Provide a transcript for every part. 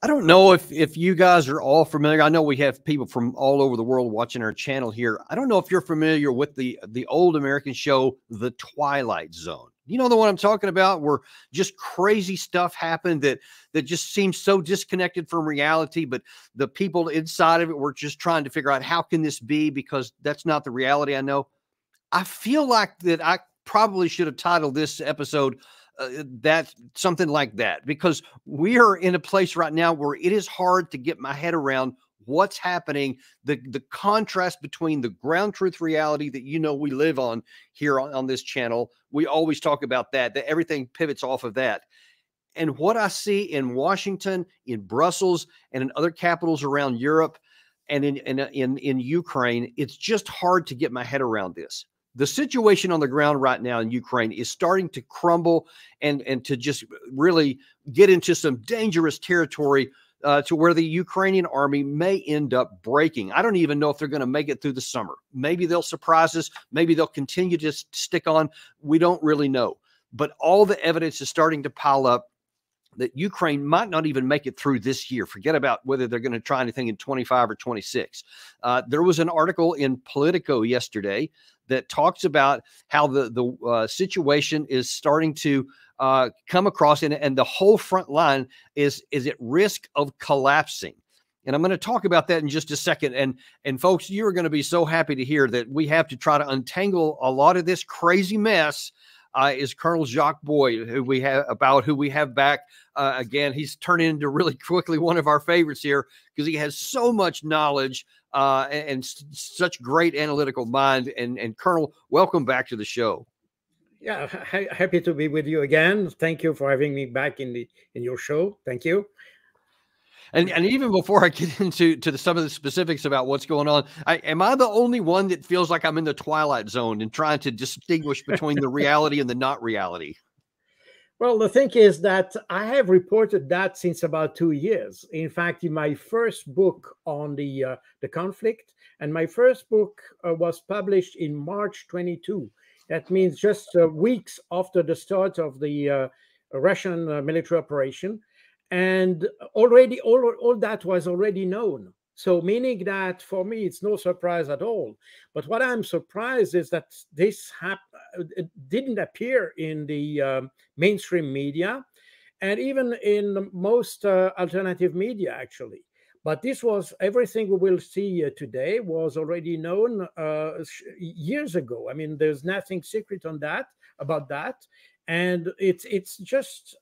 don't know if you guys are all familiar. I know we have people from all over the world watching our channel here. I don't know if you're familiar with the old American show, The Twilight Zone. You know the one I'm talking about, where just crazy stuff happened that just seems so disconnected from reality, but the people inside of it were just trying to figure out how can this be, because that's not the reality I know. I feel like that I probably should have titled this episode that something like that, because we are in a place right now where it is hard to get my head around what's happening, the contrast between the ground truth reality that we live on here on this channel. We always talk about that everything pivots off of that. And what I see in Washington, in Brussels, and in other capitals around Europe, and in Ukraine, it's just hard to get my head around this. The situation on the ground right now in Ukraine is starting to crumble and to just really get into some dangerous territory to where the Ukrainian army may end up breaking. I don't even know if they're going to make it through the summer. Maybe they'll surprise us. Maybe they'll continue to stick on. We don't really know. But all the evidence is starting to pile up that Ukraine might not even make it through this year. Forget about whether they're going to try anything in 25 or 26. There was an article in Politico yesterday that talks about how the situation is starting to come across, and the whole front line is at risk of collapsing. And I'm going to talk about that in just a second. And folks, you're going to be so happy to hear that we have to try to untangle a lot of this crazy mess. Is Colonel Jacques Baud, who we have back again. He's turned into really quickly one of our favorites here because he has so much knowledge and such great analytical mind. And Colonel, welcome back to the show. Yeah, happy to be with you again. Thank you for having me back in your show. Thank you. And even before I get into some of the specifics about what's going on, am I the only one that feels like I'm in the Twilight Zone and trying to distinguish between the reality and the not reality? Well, the thing is that I have reported that since about 2 years. In fact, in my first book on the conflict, and my first book was published in March 22. That means just weeks after the start of the Russian military operation. And already all that was already known. So meaning that for me, it's no surprise at all. But what I'm surprised is that this didn't appear in the mainstream media and even in most alternative media, actually. But this was everything we will see today was already known years ago. I mean, there's nothing secret on that about that. And it's just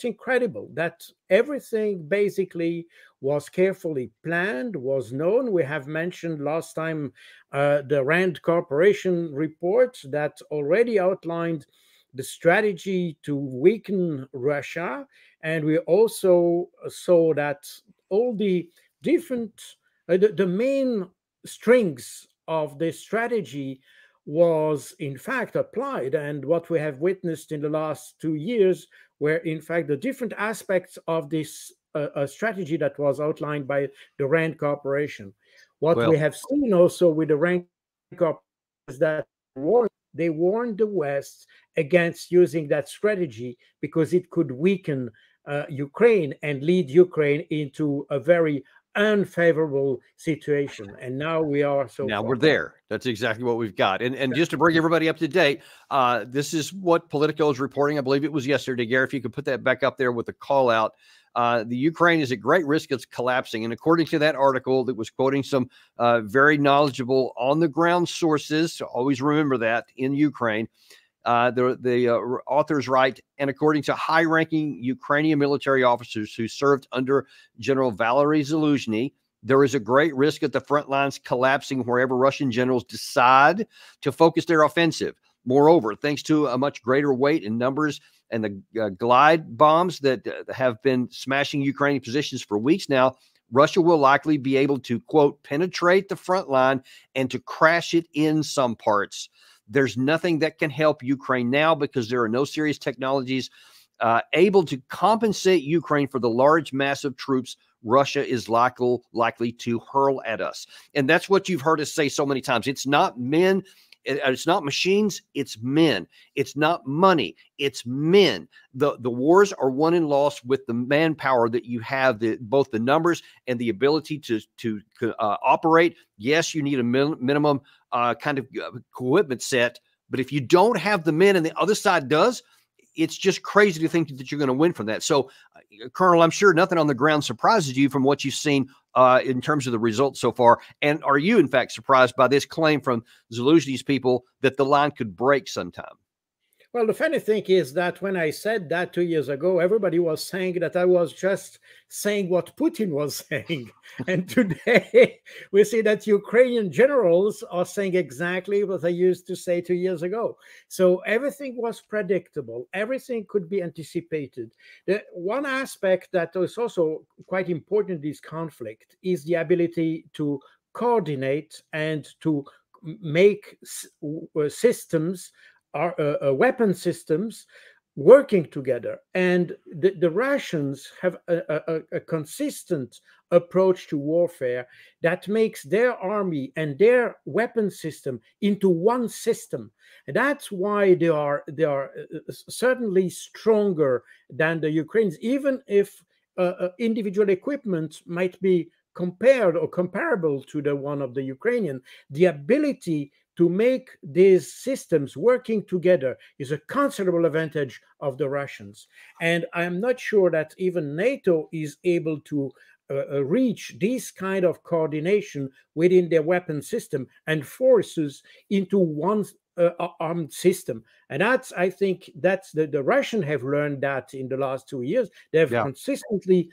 incredible that everything basically was carefully planned, was known. We have mentioned last time the Rand Corporation report that already outlined the strategy to weaken Russia. And we also saw that all the different, the main strings of the strategy was in fact applied, and what we have witnessed in the last 2 years were in fact the different aspects of this strategy that was outlined by the Rand Corporation. What we have seen also with the Rand Corporation is that they warned the West against using that strategy because it could weaken Ukraine and lead Ukraine into a very unfavorable situation. And now we are we're there. That's exactly what we've got. And just to bring everybody up to date, this is what Politico is reporting. I believe it was yesterday. Gary, if you could put that back up there with the call out. The Ukraine is at great risk of collapsing. And according to that article that was quoting some very knowledgeable on the ground sources, so always remember that in Ukraine, the authors write, and according to high-ranking Ukrainian military officers who served under General Valery Zaluzhny, there is a great risk at the front lines collapsing wherever Russian generals decide to focus their offensive. Moreover, thanks to a much greater weight in numbers and the glide bombs that have been smashing Ukrainian positions for weeks now, Russia will likely be able to, quote, penetrate the front line and to crash it in some parts. There's nothing that can help Ukraine now because there are no serious technologies able to compensate Ukraine for the large mass of troops Russia is likely to hurl at us. And that's what you've heard us say so many times. It's not men It's not machines, it's men. It's not money, it's men. The wars are won and lost with the manpower that you have, both the numbers and the ability to operate. Yes, you need a minimum kind of equipment set, but if you don't have the men and the other side does, it's just crazy to think that you're going to win from that. So, Colonel, I'm sure nothing on the ground surprises you from what you've seen in terms of the results so far. And are you, in fact, surprised by this claim from Zelensky's people that the line could break sometime? Well, the funny thing is that when I said that 2 years ago, everybody was saying that I was just saying what Putin was saying. And today we see that Ukrainian generals are saying exactly what they used to say 2 years ago. So everything was predictable. Everything could be anticipated. The one aspect that is also quite important in this conflict is the ability to coordinate and to make systems, weapon systems working together. And the Russians have a consistent approach to warfare that makes their army and their weapon system into one system. And that's why they are certainly stronger than the Ukrainians, even if individual equipment might be compared or comparable to the one of the Ukrainian. The ability to make these systems working together is a considerable advantage of the Russians. And I'm not sure that even NATO is able to reach this kind of coordination within their weapon system and forces into one armed system. And that's, I think, that's the Russians have learned that in the last 2 years. They've consistently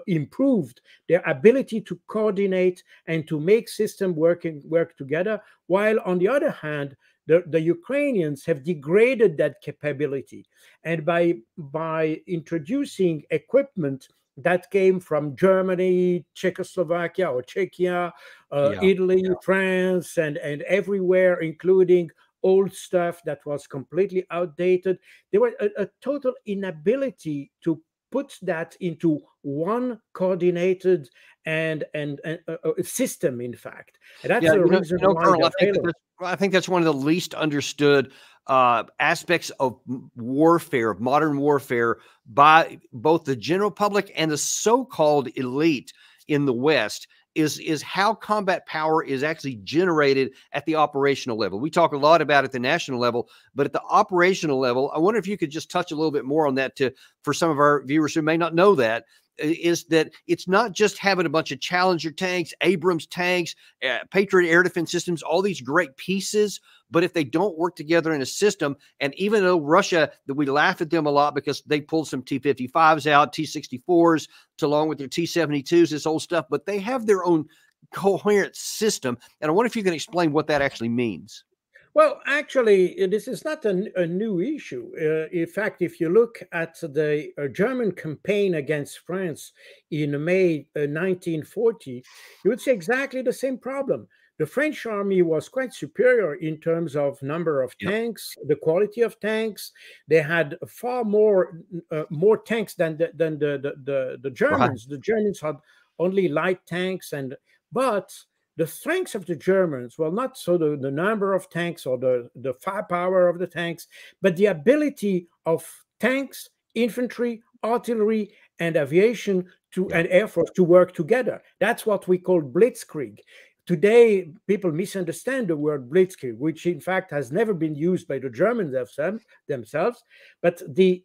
improved their ability to coordinate and to make systems work together, while on the other hand, the Ukrainians have degraded that capability. And by introducing equipment that came from Germany, Czechoslovakia or Czechia, Italy, France, and everywhere, including old stuff that was completely outdated. There was a total inability to put that into one coordinated and system, in fact. And that's the reason why Colonel, I think that's one of the least understood aspects of warfare, of modern warfare, by both the general public and the so-called elite in the West, is how combat power is actually generated at the operational level. We talk a lot about it at the national level, but at the operational level, I wonder if you could just touch a little bit more on that for some of our viewers who may not know that, is that it's not just having a bunch of Challenger tanks, Abrams tanks, Patriot air defense systems, all these great pieces, but if they don't work together in a system, and even though Russia, that we laugh at them a lot because they pulled some T-55s out, T-64s, along with their T-72s, this old stuff, but they have their own coherent system. And I wonder if you can explain what that actually means. Well, actually, this is not a new issue. In fact, if you look at the German campaign against France in May 1940, you would see exactly the same problem. The French army was quite superior in terms of number of tanks, the quality of tanks. They had far more tanks than the Germans. Right. The Germans had only light tanks, but the strengths of the Germans, well, not so the number of tanks or the firepower of the tanks, but the ability of tanks, infantry, artillery, and aviation and air force to work together. That's what we call blitzkrieg. Today, people misunderstand the word blitzkrieg, which in fact has never been used by the Germans themselves. But the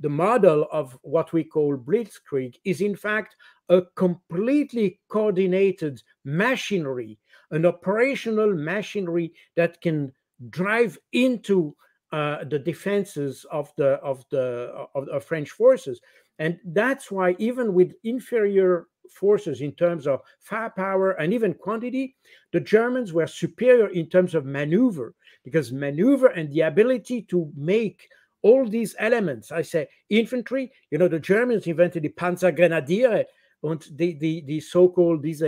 model of what we call blitzkrieg is in fact a completely coordinated machinery, an operational machinery that can drive into the defenses of the French forces. And that's why even with inferior forces in terms of firepower and even quantity, the Germans were superior in terms of maneuver, because maneuver and the ability to make all these elements, I say infantry, the Germans invented the Panzergrenadiere and the so-called these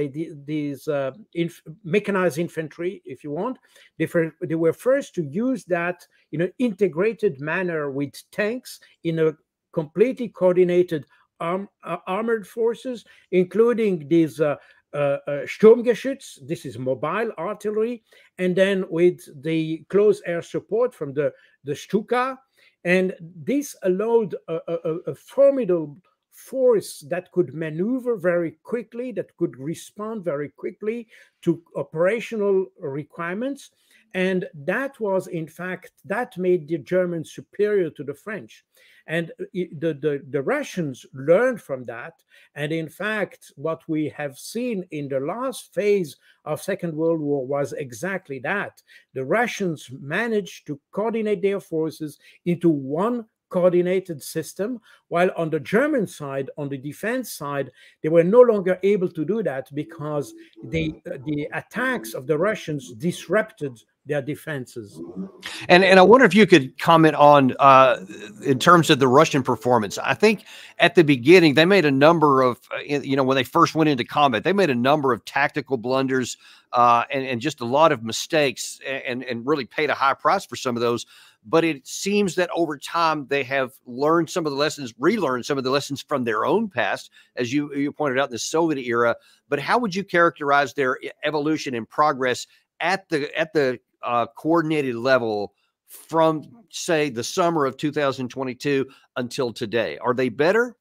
mechanized infantry, if you want. They were first to use that in an integrated manner with tanks in a completely coordinated armored forces, including these Sturmgeschütz, this is mobile artillery, and then with the close air support from the Stuka. And this allowed a formidable force that could maneuver very quickly, that could respond very quickly to operational requirements. And that was, in fact, that made the Germans superior to the French. And the Russians learned from that. And in fact, what we have seen in the last phase of Second World War was exactly that. The Russians managed to coordinate their forces into one coordinated system, while on the German side, on the defense side, they were no longer able to do that because the attacks of the Russians disrupted their defenses. And I wonder if you could comment on, in terms of the Russian performance. I think at the beginning they made a number of, when they first went into combat, they made a number of tactical blunders and just a lot of mistakes, and really paid a high price for some of those. But it seems that over time they have learned some of the lessons, relearned some of the lessons from their own past, as you pointed out in the Soviet era. But how would you characterize their evolution and progress at the coordinated level from, say, the summer of 2022 until today? Are they better?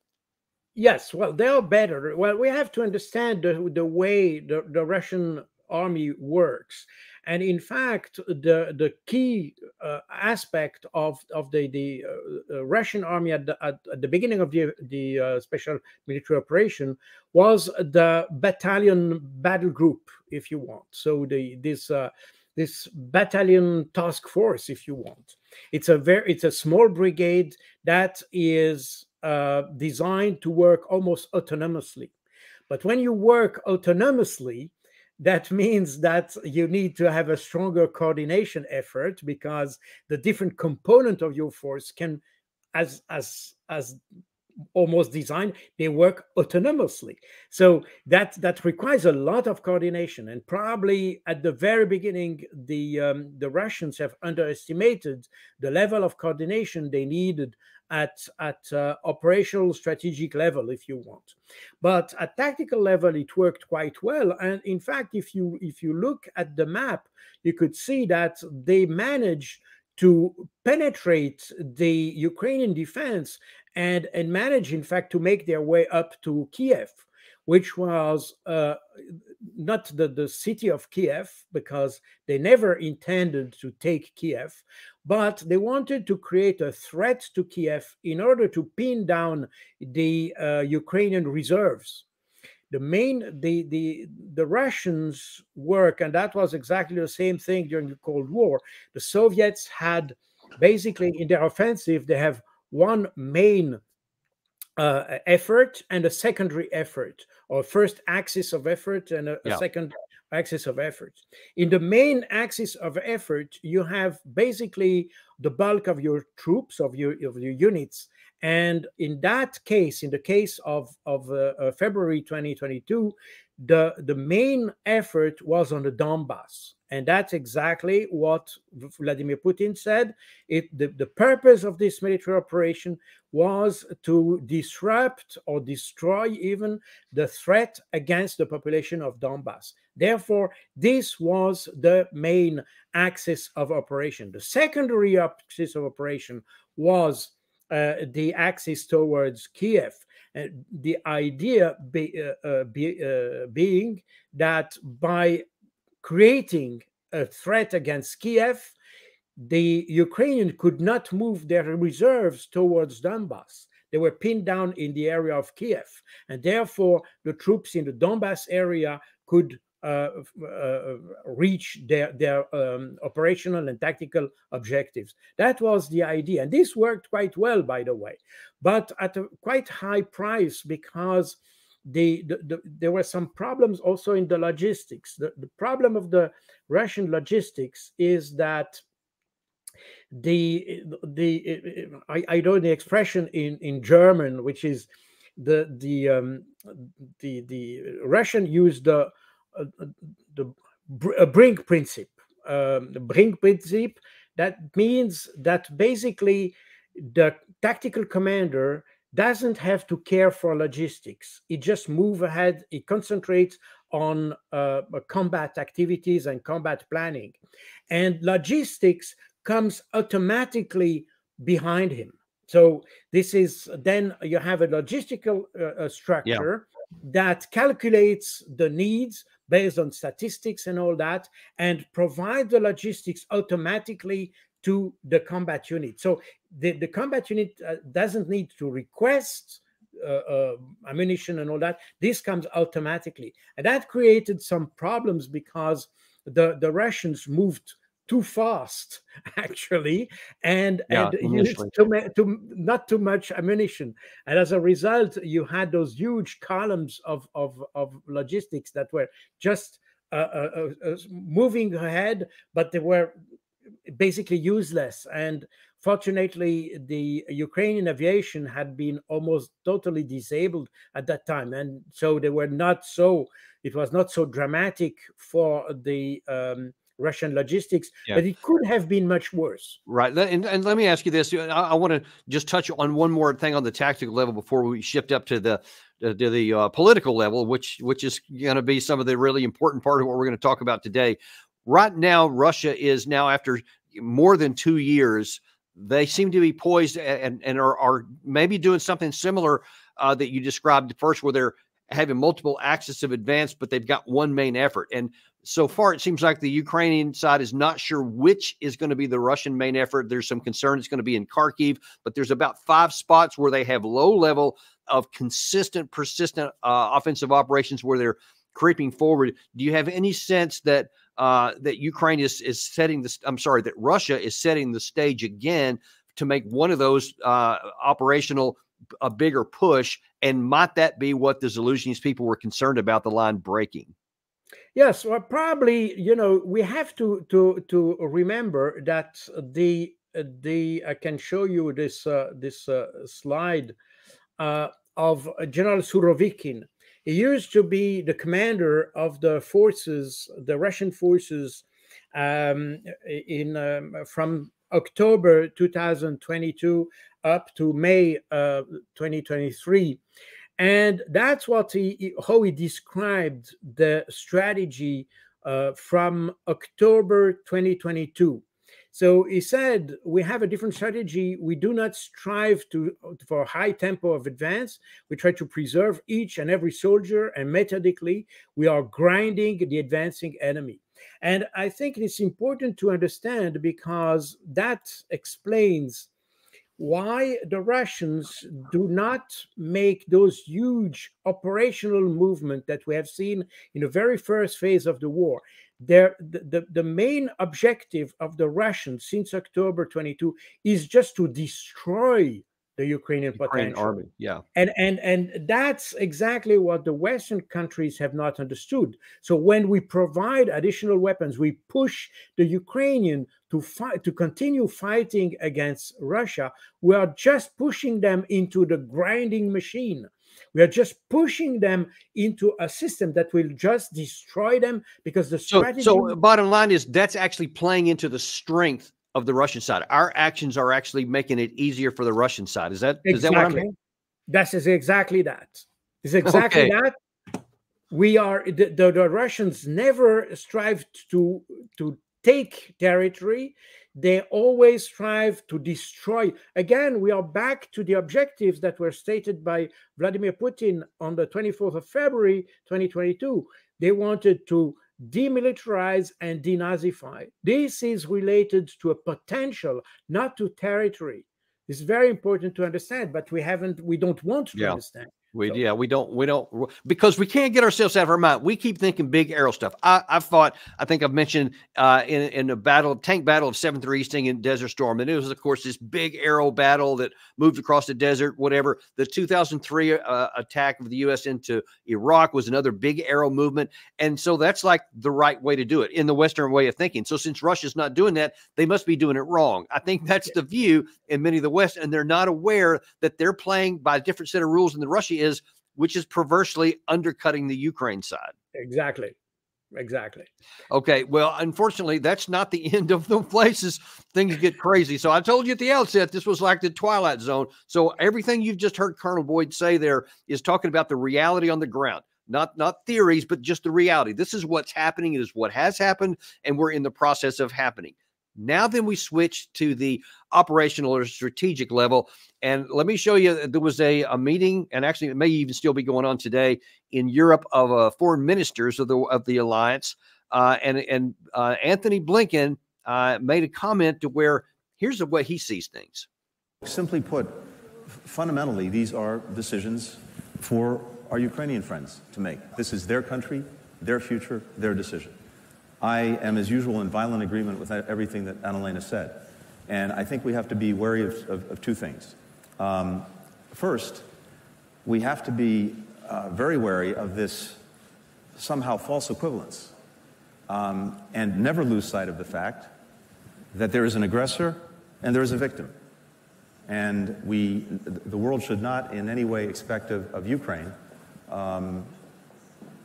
Yes, well, they are better. Well, we have to understand the way the Russian army works. And in fact, the key aspect of the Russian army at the beginning of the special military operation was the battalion battle group, if you want. So this battalion task force, if you want. It's a small brigade that is designed to work almost autonomously. But when you work autonomously, that means that you need to have a stronger coordination effort, because the different component of your force can, as almost designed, they work autonomously. So that requires a lot of coordination. And probably at the very beginning, the Russians have underestimated the level of coordination they needed at operational strategic level, if you want. But at tactical level, it worked quite well. And in fact, if you look at the map, you could see that they managed to penetrate the Ukrainian defense and manage, in fact, to make their way up to Kiev, which was not the city of Kiev, because they never intended to take Kiev, but they wanted to create a threat to Kiev in order to pin down the Ukrainian reserves. The Russians work, and that was exactly the same thing during the Cold War. The Soviets had basically, in their offensive, they have one main effort and a secondary effort, or first axis of effort and a second axis of effort. In the main axis of effort, you have basically the bulk of your troops, of your units. And in that case, in the case of February 2022, the main effort was on the Donbass. And that's exactly what Vladimir Putin said. The purpose of this military operation was to disrupt or destroy even the threat against the population of Donbass. Therefore, this was the main axis of operation. The secondary axis of operation was the axis towards Kiev. The idea being that by creating a threat against Kiev, the Ukrainians could not move their reserves towards Donbass. They were pinned down in the area of Kiev, and therefore the troops in the Donbass area could reach their operational and tactical objectives. That was the idea, and this worked quite well, by the way, but at a quite high price, because there were some problems also in the logistics. The problem of the Russian logistics is that I know the expression in German, which is the Russian used the Brink principle. The Brink principle, that means that basically the tactical commander doesn't have to care for logistics. It just moves ahead. It concentrates on combat activities and combat planning. And logistics comes automatically behind him. So this is, then you have a logistical structure that calculates the needs based on statistics and all that, and provide the logistics automatically to the combat unit. So the combat unit doesn't need to request ammunition and all that. This comes automatically. And that created some problems because the Russians moved too fast, actually, and used not too much ammunition. And as a result, you had those huge columns of logistics that were just moving ahead, but they were basically useless. And fortunately, the Ukrainian aviation had been almost totally disabled at that time, and so they were not so. It was not so dramatic for the Russian logistics, but it could have been much worse. Right. And let me ask you this. I want to just touch on one more thing on the tactical level before we shift up to the political level, which is going to be some of the really important part of what we're going to talk about today. Right now, Russia is now, after more than 2 years, they seem to be poised and are maybe doing something similar that you described first, where they're having multiple axes of advance, but they've got one main effort. And so far, it seems like the Ukrainian side is not sure which is going to be the Russian main effort. There's some concern it's going to be in Kharkiv, but there's about 5 spots where they have low level of consistent, persistent offensive operations where they're creeping forward. Do you have any sense that that Ukraine is setting this? I'm sorry, that Russia is setting the stage again to make one of those operational a bigger push? And might that be what the Zaluzhnyi's people were concerned about, the line breaking? Yes, well, probably. We have to remember that I can show you this slide of General Surovikin. He used to be the commander of the forces, the Russian forces, from October 2022 up to May 2023. And that's how he described the strategy from October 2022. So he said, we have a different strategy. We do not strive for a high tempo of advance. We try to preserve each and every soldier, and methodically, we are grinding the advancing enemy. And I think it's important to understand, because that explains why the Russians do not make those huge operational movements that we have seen in the very first phase of the war. The main objective of the Russians since October 22 is just to destroy the Ukrainian potential army. Yeah. And that's exactly what the Western countries have not understood. So when we provide additional weapons, we push the Ukrainian to continue fighting against Russia. We are just pushing them into the grinding machine. We are just pushing them into a system that will just destroy them, because the strategy. So bottom line is, that's actually playing into the strength of the Russian side. Our actions are actually making it easier for the Russian side. Is that what I mean? That is exactly that. It's exactly that. We are the Russians never strive to take territory. They always strive to destroy. Again, we are back to the objectives that were stated by Vladimir Putin on the 24th of February 2022. They wanted to demilitarize and denazify. This is related to a potential, not to territory. It's very important to understand, but we don't want to understand. We don't, because we can't get ourselves out of our mind. We keep thinking big aero stuff. I think I've mentioned in a tank battle of 7th Easting in Desert Storm. And it was, of course, this big aero battle that moved across the desert, whatever. The 2003 attack of the U.S. into Iraq was another big aero movement. And so that's like the right way to do it in the Western way of thinking. So since Russia's not doing that, they must be doing it wrong. I think that's the view in many of the West, and they're not aware that they're playing by a different set of rules than Russia is, which is perversely undercutting the Ukraine side. Exactly. Okay. Well, unfortunately, that's not the end of the places things get crazy. So I told you at the outset, this was like the Twilight Zone. So everything you've just heard Colonel Boyd say there is talking about the reality on the ground. not theories, but just the reality. This is what's happening. It is what has happened, and we're in the process of happening. Now then we switch to the operational or strategic level. And let me show you, there was a meeting, and actually it may even still be going on today in Europe, of foreign ministers of the alliance. And Anthony Blinken made a comment to where here's the way he sees things. Simply put, fundamentally, these are decisions for our Ukrainian friends to make. This is their country, their future, their decision. I am, as usual, in violent agreement with everything that Annalena said. And I think we have to be wary of two things. First, we have to be very wary of this somehow false equivalence, and never lose sight of the fact that there is an aggressor and there is a victim. And the world should not in any way expect of Ukraine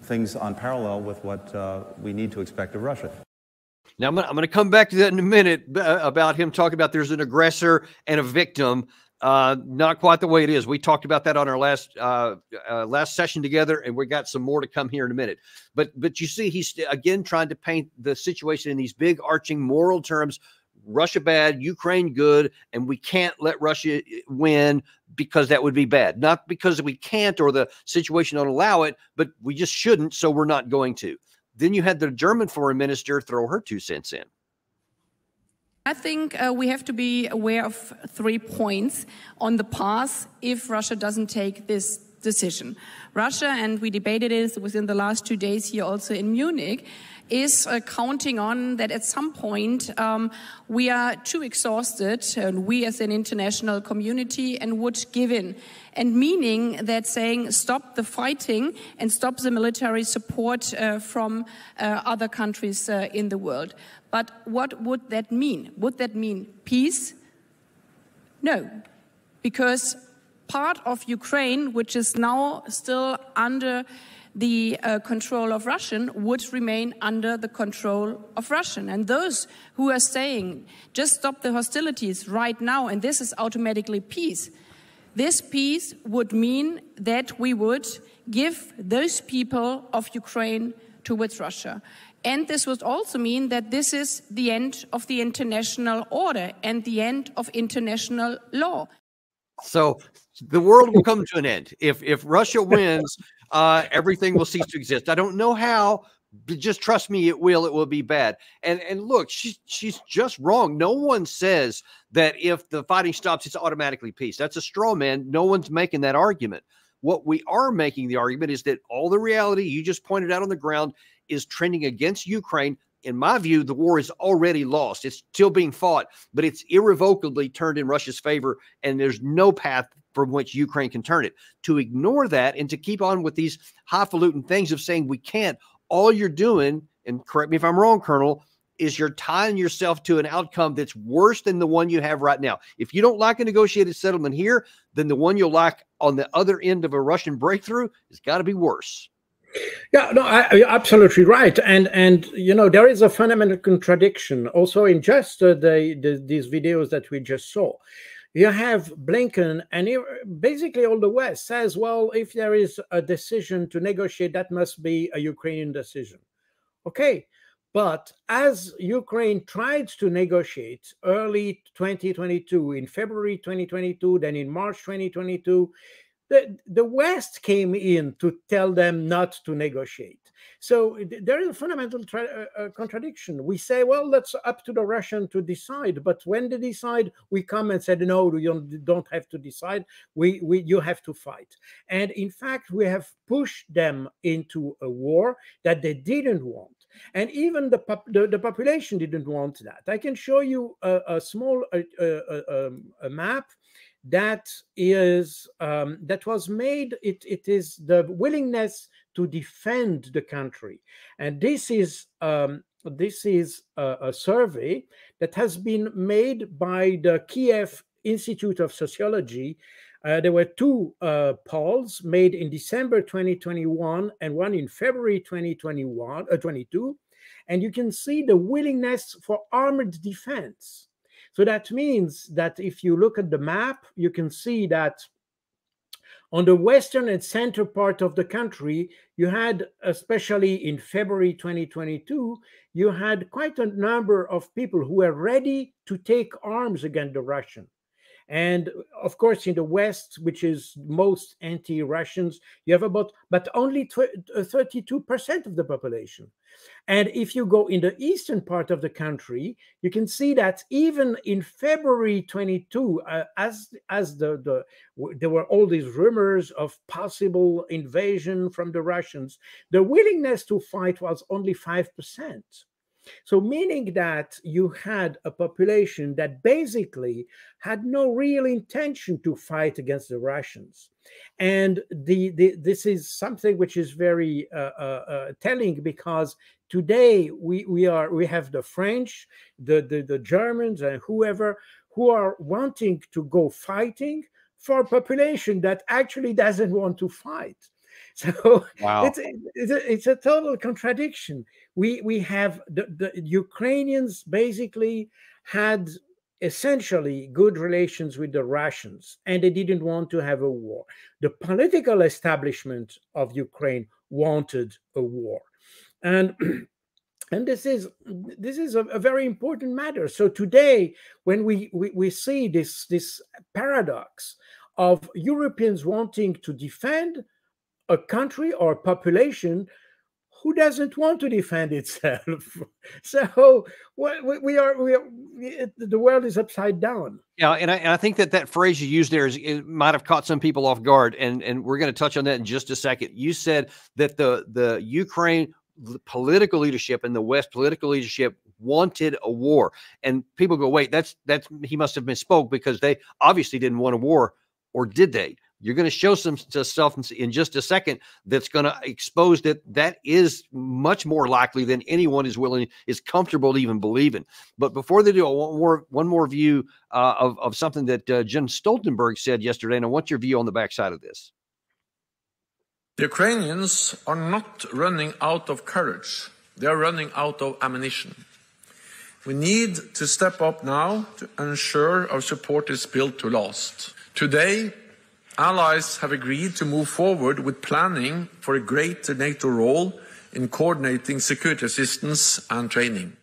things on parallel with what we need to expect of Russia. Now, I'm going to come back to that in a minute about him talking about there's an aggressor and a victim. Not quite the way it is. We talked about that on our last session together, and we got some more to come here in a minute. But you see, he's again trying to paint the situation in these big arching moral terms. Russia bad, Ukraine good, and we can't let Russia win because that would be bad. Not because we can't or the situation don't allow it, but we just shouldn't, so we're not going to. Then you had the German foreign minister throw her 2 cents in. I think we have to be aware of 3 points on the path if Russia doesn't take this decision. Russia, and we debated it within the last 2 days here also in Munich, is counting on that at some point we are too exhausted, and we as an international community, and would give in. And meaning that saying stop the fighting and stop the military support from other countries in the world. But what would that mean? Would that mean peace? No, because part of Ukraine, which is now still under the control of Russian, would remain under the control of Russian. And those who are saying, just stop the hostilities right now, and this is automatically peace, this peace would mean that we would give those people of Ukraine towards Russia. And this would also mean that this is the end of the international order and the end of international law. So the world will come to an end. If Russia wins, everything will cease to exist. I don't know how, but just trust me, it will. It will be bad. And look, she's just wrong. No one says that if the fighting stops, it's automatically peace. That's a straw man. No one's making that argument. What we are making the argument is that all the reality you just pointed out on the ground is trending against Ukraine. In my view, the war is already lost. It's still being fought, but it's irrevocably turned in Russia's favor, and there's no path from which Ukraine can turn it. To ignore that and to keep on with these highfalutin things of saying we can't, all you're doing, and correct me if I'm wrong, Colonel, is you're tying yourself to an outcome that's worse than the one you have right now. If you don't like a negotiated settlement here, then the one you'll like on the other end of a Russian breakthrough has got to be worse. Yeah, no, you're absolutely right. And you know, there is a fundamental contradiction also in just these videos that we just saw. You have Blinken, and basically all the West says, well, if there is a decision to negotiate, that must be a Ukrainian decision. Okay, but as Ukraine tried to negotiate early 2022, in February 2022, then in March 2022, the West came in to tell them not to negotiate. So there is a fundamental contradiction. We say, well, that's up to the Russian to decide. But when they decide, we come and said, no, you don't have to decide. You have to fight. And in fact, we have pushed them into a war that they didn't want. And even the population didn't want that. I can show you a small a map that was made. It is the willingness to defend the country, and this is a survey that has been made by the Kiev Institute of Sociology. There were 2 polls made in December 2021 and one in February 2022, and you can see the willingness for armored defense. So that means that if you look at the map, you can see that On the western and center part of the country, you had, especially in February 2022, you had quite a number of people who were ready to take arms against the Russian. And of course, in the West, which is most anti-Russians, you have but only 32% of the population. And if you go in the eastern part of the country, you can see that even in February 22, there were all these rumors of possible invasion from the Russians, the willingness to fight was only 5%. So meaning that you had a population that basically had no real intention to fight against the Russians. And this is something which is very telling, because today we have the French, the Germans, and whoever who are wanting to go fighting for a population that actually doesn't want to fight. So wow. it's a total contradiction. We have the Ukrainians basically had essentially good relations with the Russians, and they didn't want to have a war. The political establishment of Ukraine wanted a war, and this is a very important matter. So today, when we see this paradox of Europeans wanting to defend a country or a population who doesn't want to defend itself. So the world is upside down. Yeah, and I think that phrase you used there it might have caught some people off guard, and we're going to touch on that in just a second. You said that the Ukraine political leadership and the West political leadership wanted a war, and people go, wait, that's he must have misspoke, because they obviously didn't want a war, or did they? You're going to show some stuff in just a second that's going to expose that is much more likely than anyone is comfortable to even believe in. But before they do, I want one more view of something that Jens Stoltenberg said yesterday, and I want your view on the backside of this. The Ukrainians are not running out of courage. They are running out of ammunition. We need to step up now to ensure our support is built to last. Today, allies have agreed to move forward with planning for a greater NATO role in coordinating security assistance and training.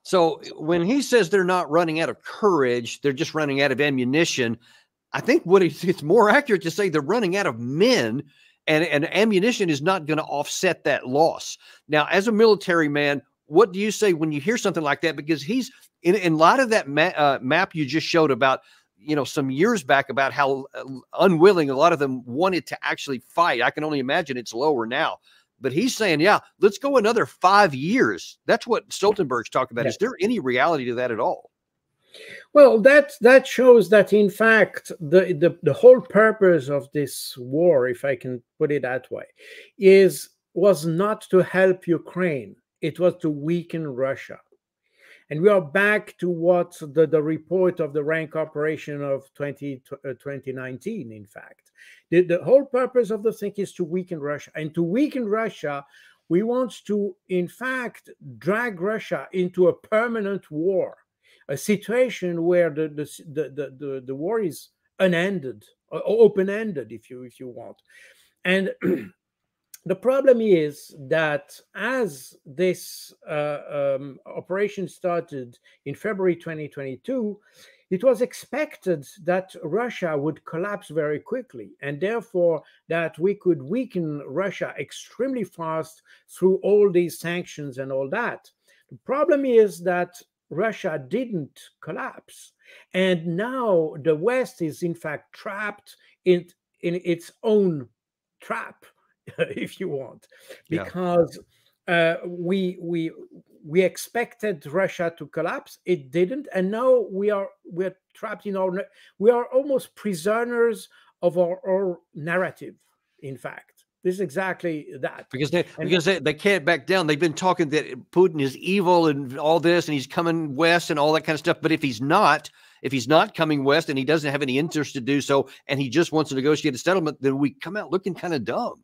So when he says they're not running out of courage, they're just running out of ammunition, I think it's more accurate to say they're running out of men, and ammunition is not going to offset that loss. Now, as a military man, what do you say when you hear something like that? Because he's in light of that map you just showed about, some years back, about how unwilling a lot of them wanted to actually fight. I can only imagine it's lower now. But he's saying, yeah, let's go another 5 years. That's what Stoltenberg's talking about. Yeah. Is there any reality to that at all? Well, that shows that, in fact, the whole purpose of this war, if I can put it that way, was not to help Ukraine. It was to weaken Russia. And we are back to what the report of the rank operation of 2019, in fact. The whole purpose of the thing is to weaken Russia. And to weaken Russia, we want to, in fact, drag Russia into a permanent war, a situation where the war is unended, or open-ended, if you want. And the problem is that as this operation started in February 2022, it was expected that Russia would collapse very quickly, and therefore that we could weaken Russia extremely fast through all these sanctions and all that. The problem is that Russia didn't collapse, and now the West is in fact trapped in its own trap, if you want, because we expected Russia to collapse. It didn't, and now we're trapped we are almost prisoners of our narrative. In fact, this is exactly that, because they can't back down. They've been talking that Putin is evil and all this, and he's coming west and all that kind of stuff. But if he's not coming west, and he doesn't have any interest to do so, and he just wants to negotiate a settlement, then we come out looking kind of dumb.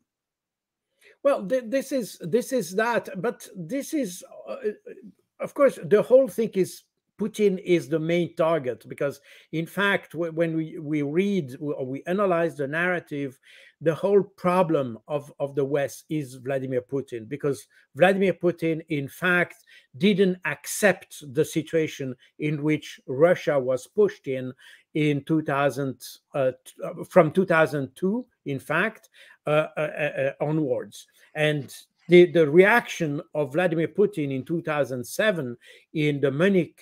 Well, this is that, but this is, of course, the whole thing is Putin is the main target, because in fact, when we read or we analyze the narrative, the whole problem of the West is Vladimir Putin, because Vladimir Putin, in fact, didn't accept the situation in which Russia was pushed in 2000, from 2002, in fact, onwards. And the reaction of Vladimir Putin in 2007 in the Munich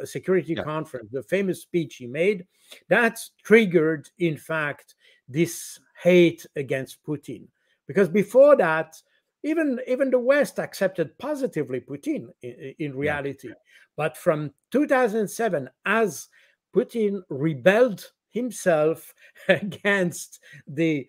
Security Conference, the famous speech he made, that triggered, in fact, this hate against Putin. Because before that, even the West accepted positively Putin in reality. But from 2007, as Putin rebelled himself against the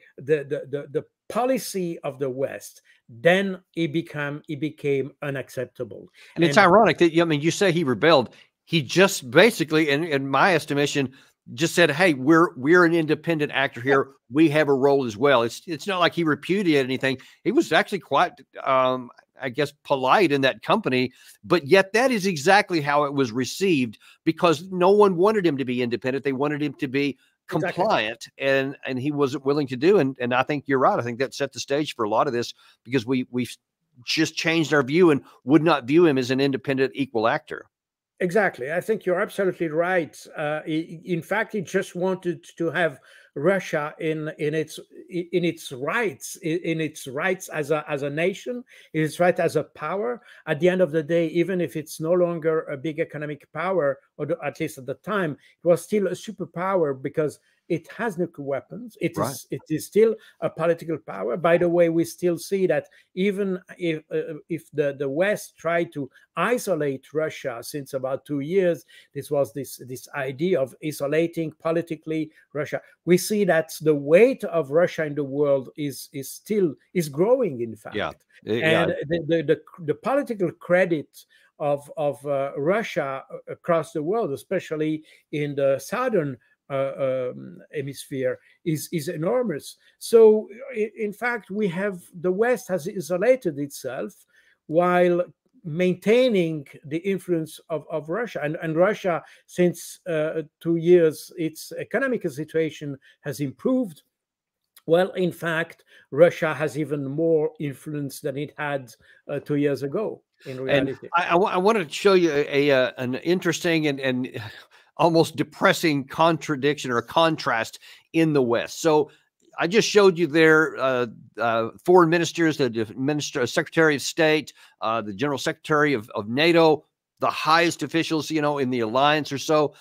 policy of the West, then he became unacceptable. And it's ironic that, I mean, you say he rebelled. He just basically, in my estimation, just said, "Hey, we're an independent actor here. We have a role as well." It's not like he repudiated anything. He was actually quite, I guess, polite in that company, but yet that is exactly how it was received, because no one wanted him to be independent. They wanted him to be compliant, and he wasn't willing to do. And I think you're right. I think that set the stage for a lot of this, because we've just changed our view and would not view him as an independent, equal actor. Exactly. I think you're absolutely right. In fact, he just wanted to have Russia in its rights as a nation, in its right as a power. At the end of the day, even if it's no longer a big economic power, or at least at the time, it was still a superpower, because it has nuclear weapons. It is still a political power. By the way, we still see that even if the West tried to isolate Russia since about 2 years, this was this idea of isolating politically Russia. We see that the weight of Russia in the world is growing, in fact. And the political credit of Russia across the world, especially in the southern hemisphere, is enormous. So in fact, the West has isolated itself while maintaining the influence of Russia, and Russia, since 2 years, its economic situation has improved. Well, in fact, Russia has even more influence than it had 2 years ago, in reality. And I want to show you an interesting and almost depressing contradiction or contrast in the West. So I just showed you there foreign ministers, the Secretary of State, the General Secretary of NATO, the highest officials, in the alliance or so.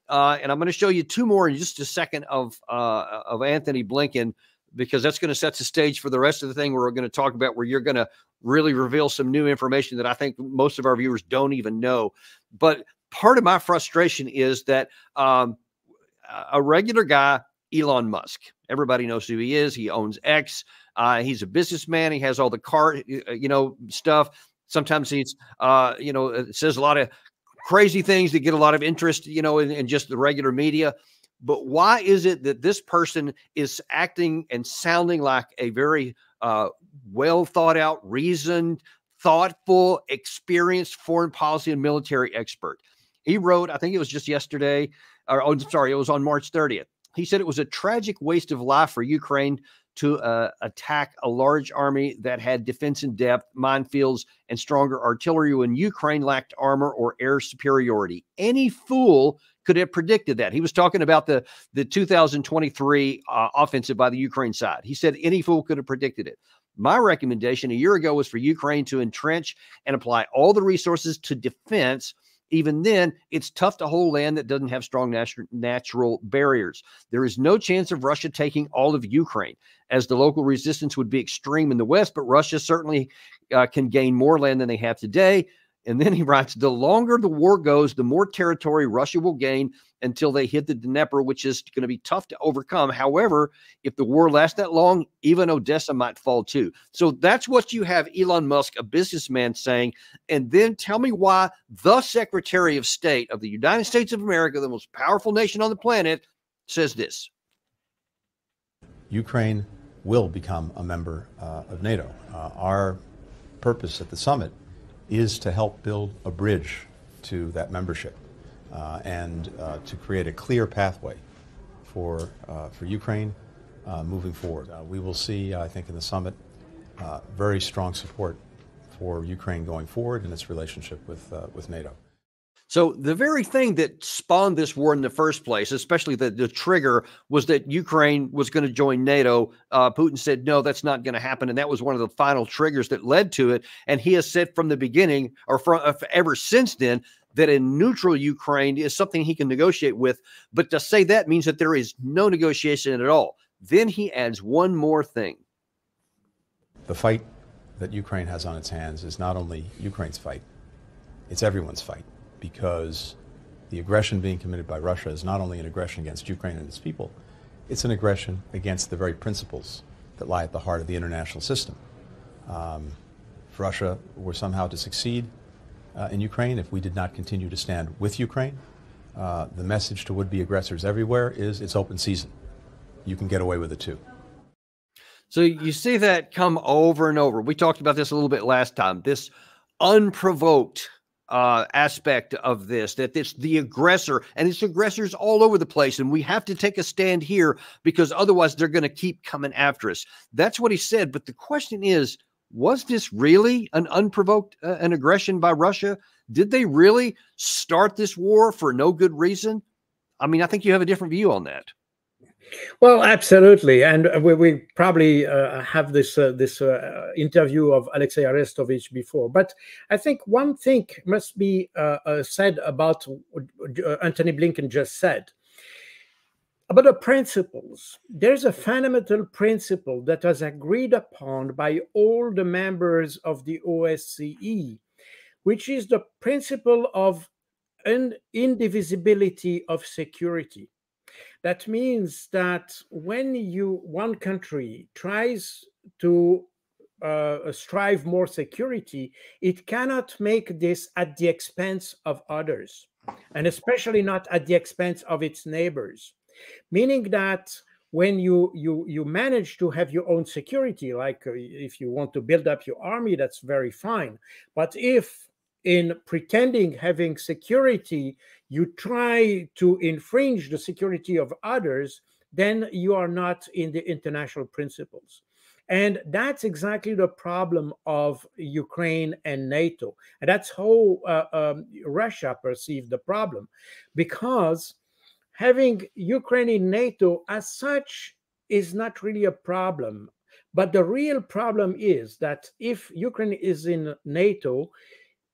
And I'm going to show you two more in just a second of Anthony Blinken, because that's going to set the stage for the rest of the thing we're going to talk about, where you're going to really reveal some new information that I think most of our viewers don't even know. But part of my frustration is that a regular guy, Elon Musk, everybody knows who he is. He owns X. He's a businessman. He has all the car, stuff. Sometimes he's, says a lot of crazy things that get a lot of interest, in just the regular media. But why is it that this person is acting and sounding like a very well thought out, reasoned, thoughtful, experienced foreign policy and military expert? He wrote, I think it was just yesterday, it was on March 30th. He said it was a tragic waste of life for Ukraine to attack a large army that had defense in depth, minefields, and stronger artillery when Ukraine lacked armor or air superiority. Any fool could have predicted that. He was talking about the 2023 offensive by the Ukraine side. He said any fool could have predicted it. My recommendation a year ago was for Ukraine to entrench and apply all the resources to defense. Even then, it's tough to hold land that doesn't have strong natural barriers. There is no chance of Russia taking all of Ukraine, as the local resistance would be extreme in the West, but Russia certainly can gain more land than they have today. And then he writes, the longer the war goes, the more territory Russia will gain until they hit the Dnieper, which is going to be tough to overcome. However, if the war lasts that long, even Odessa might fall too. So that's what you have Elon Musk, a businessman, saying. And then tell me why the Secretary of State of the United States of America, the most powerful nation on the planet, says this. Ukraine will become a member of NATO. Our purpose at the summit is to help build a bridge to that membership. and to create a clear pathway for Ukraine moving forward. We will see, I think, in the summit, very strong support for Ukraine going forward in its relationship with NATO. So the very thing that spawned this war in the first place, especially the trigger, was that Ukraine was going to join NATO. Putin said, no, that's not going to happen. And that was one of the final triggers that led to it. And he has said from the beginning, or ever since then, that a neutral Ukraine is something he can negotiate with. But to say that means that there is no negotiation at all. Then he adds one more thing. The fight that Ukraine has on its hands is not only Ukraine's fight, it's everyone's fight, because the aggression being committed by Russia is not only an aggression against Ukraine and its people, it's an aggression against the very principles that lie at the heart of the international system. If Russia were somehow to succeed in Ukraine, if we did not continue to stand with Ukraine, the message to would-be aggressors everywhere is it's open season. You can get away with it too. So you see that come over and over. We talked about this a little bit last time, this unprovoked aspect of this, that it's the aggressor, and it's aggressors all over the place, and we have to take a stand here because otherwise they're going to keep coming after us. That's what he said. But the question is, was this really an unprovoked an aggression by Russia? Did they really start this war for no good reason? I mean, I think you have a different view on that. Well, absolutely, and we probably have this interview of Alexei Arestovich before. But I think one thing must be said about what Antony Blinken just said about the principles. There's a fundamental principle that was agreed upon by all the members of the OSCE, which is the principle of indivisibility of security. That means that when one country tries to strive more security, it cannot make this at the expense of others, and especially not at the expense of its neighbors. Meaning that when you manage to have your own security, like if you want to build up your army, that's very fine. But if in pretending having security, you try to infringe the security of others, then you are not in the international principles. And that's exactly the problem of Ukraine and NATO. And that's how Russia perceived the problem, because having Ukraine in NATO as such is not really a problem. But the real problem is that if Ukraine is in NATO,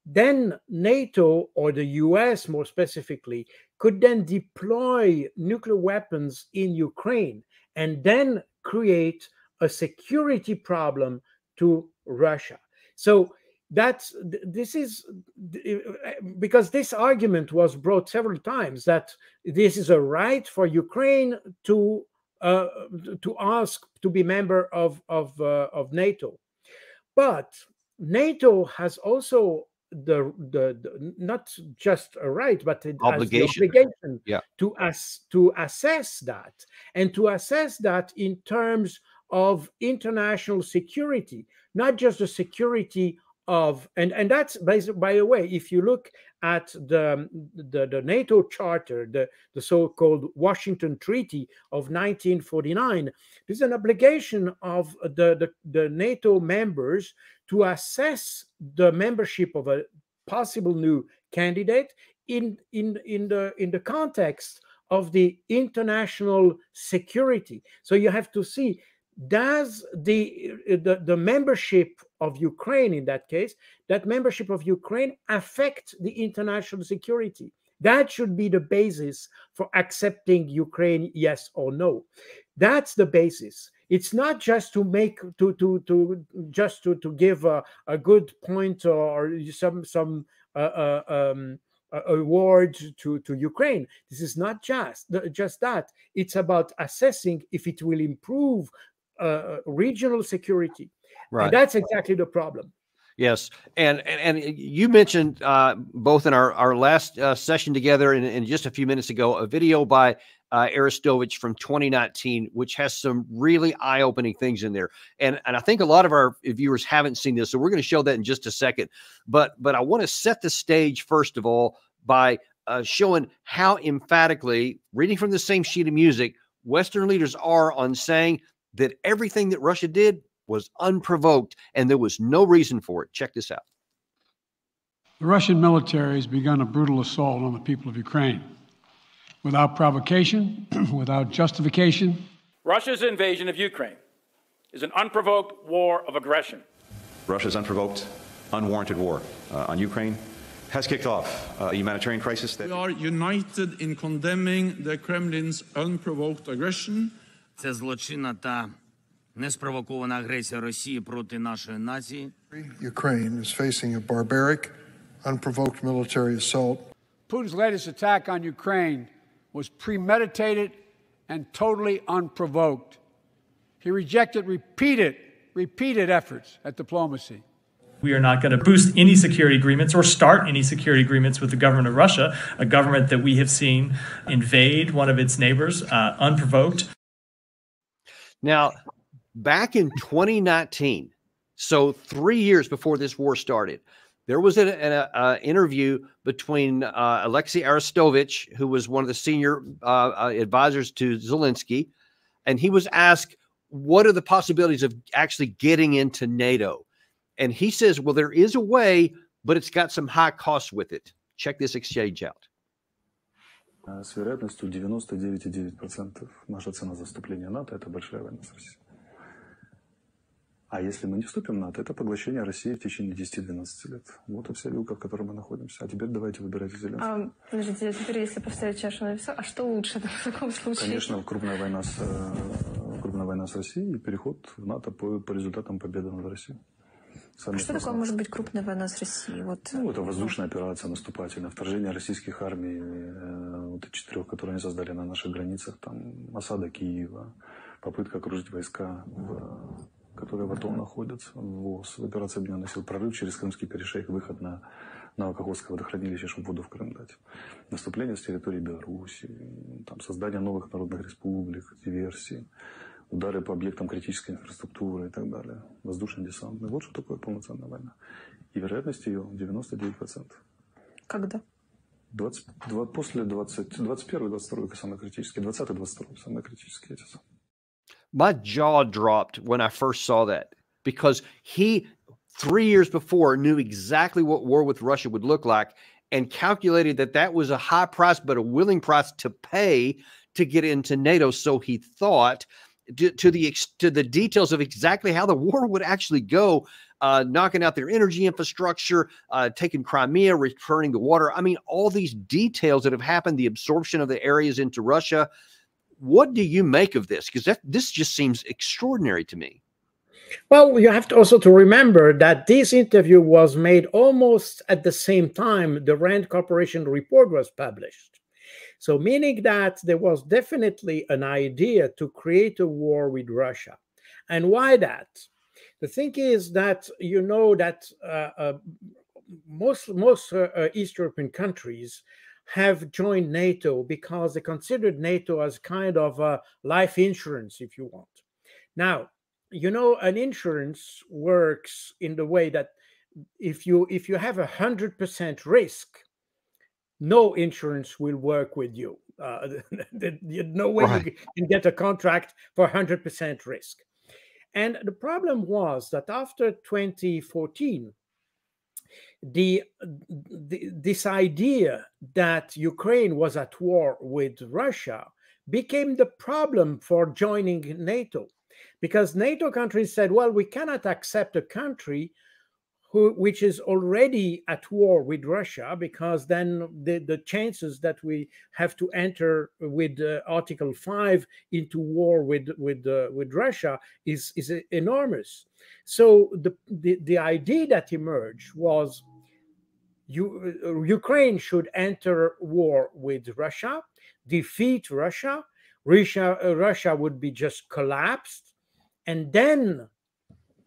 then NATO, or the US more specifically, could then deploy nuclear weapons in Ukraine and then create a security problem to Russia. So this is because this argument was brought several times, that this is a right for Ukraine to ask to be member of NATO. But NATO has also the not just a right, but it has the obligation to assess that, and to assess that in terms of international security, not just the security of, and that's by the way, if you look at the NATO charter, the so-called Washington Treaty of 1949, there's an obligation of the NATO members to assess the membership of a possible new candidate in the context of the international security. So you have to see, does the membership of Ukraine, in that case, that membership of Ukraine affect the international security? That should be the basis for accepting Ukraine, yes or no. That's the basis. It's not just to make to give a good point or some award to Ukraine. This is not just that. It's about assessing if it will improve regional security. Right. And that's exactly the problem. Yes. And you mentioned both in our last session together and just a few minutes ago, a video by Arestovich from 2019, which has some really eye-opening things in there. And I think a lot of our viewers haven't seen this, so we're going to show that in just a second. But I want to set the stage, first of all, by showing how emphatically, reading from the same sheet of music, Western leaders are on saying that everything that Russia did was unprovoked and there was no reason for it. Check this out. The Russian military has begun a brutal assault on the people of Ukraine without provocation, without justification. Russia's invasion of Ukraine is an unprovoked war of aggression. Russia's unprovoked, unwarranted war on Ukraine has kicked off a humanitarian crisis. We are united in condemning the Kremlin's unprovoked aggression. Це злочинна та неспровокована агресія Росії проти нашої нації. Ukraine is facing a barbaric, unprovoked military assault. Putin's latest attack on Ukraine was premeditated and totally unprovoked. He rejected repeated efforts at diplomacy. We are not going to boost any security agreements or start any security agreements with the government of Russia, a government that we have seen invade one of its neighbors unprovoked. Now, back in 2019, so 3 years before this war started, there was an interview between Alexei Arestovich, who was one of the senior advisors to Zelensky, and he was asked, what are the possibilities of actually getting into NATO? And he says, well, there is a way, but it's got some high costs with it. Check this exchange out. С вероятностью 99,9% наша цена за вступление в НАТО – это большая война с Россией. А если мы не вступим в НАТО, это поглощение России в течение 10-12 лет. Вот и вся вилка, в которой мы находимся. А теперь давайте выбирайте Зеленского. Подождите, теперь если поставить чашу на весах, а что лучше в таком случае? Конечно, крупная война с Россией и переход в НАТО по результатам победы над Россией. А что такое может быть крупная война с Россией? Ну, это воздушная операция наступательная, вторжение российских армий, вот 4, которые они создали на наших границах, там осада Киева, попытка окружить войска, которые в АТО находятся, ВОС, операция Объединенных сил, прорыв через Крымский перешейк, выход на Каховское водохранилище, чтобы воду в Крым дать, наступление с территории Беларуси, там, создание новых народных республик, диверсии, удары по объектам критической инфраструктуры и так далее, воздушно-десантный. Вот что такое полноценная война. И вероятность ее 99%. Когда? После 21-22 самые критические, 20-22 самые критические. My jaw dropped when I first saw that, because he 3 years before knew exactly what war with Russia would look like and calculated that that was a high price, but a willing price to pay to get into NATO. So he thought to the details of exactly how the war would actually go, knocking out their energy infrastructure, taking Crimea, returning the water. I mean, all these details that have happened, the absorption of the areas into Russia. What do you make of this? Because this just seems extraordinary to me. Well, you have to also to remember that this interview was made almost at the same time the Rand Corporation report was published. So meaning that there was definitely an idea to create a war with Russia. And why that? The thing is that you know that most East European countries have joined NATO because they considered NATO as kind of a life insurance, if you want. Now, you know, an insurance works in the way that if you have 100% risk, no insurance will work with you. No way you can get a contract for 100% risk. And the problem was that after 2014, this idea that Ukraine was at war with Russia became the problem for joining NATO, because NATO countries said, well, we cannot accept a country which is already at war with Russia, because then the chances that we have to enter with Article 5 into war with Russia is enormous. So the idea that emerged was Ukraine should enter war with Russia, defeat Russia. Russia would be just collapsed, and then,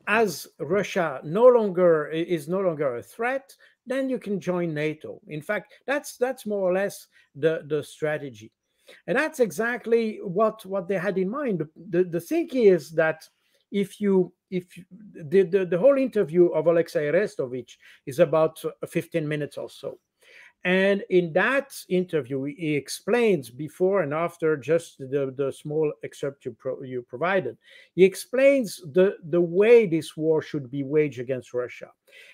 as Russia is no longer a threat, then you can join NATO. In fact, that's more or less the strategy, and that's exactly what they had in mind. The thing is that if the whole interview of Alexei Arestovich is about 15 minutes or so, And in that interview, he explains before and after, just the small excerpt you provided, he explains the way this war should be waged against Russia.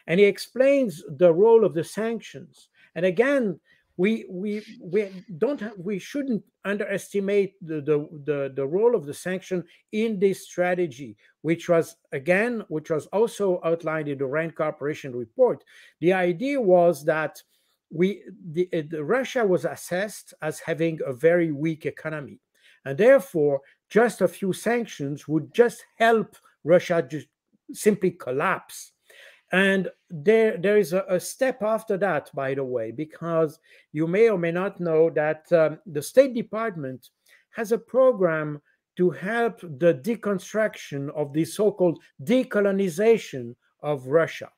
And he explains the role of the sanctions. And again, we shouldn't underestimate the role of the sanction in this strategy, which was also outlined in the Rand Corporation report. The idea was that Russia was assessed as having a very weak economy, and therefore just a few sanctions would just help Russia just simply collapse. And there is a step after that, by the way, because you may or may not know that the State Department has a program to help the deconstruction of the so-called decolonization of Russia.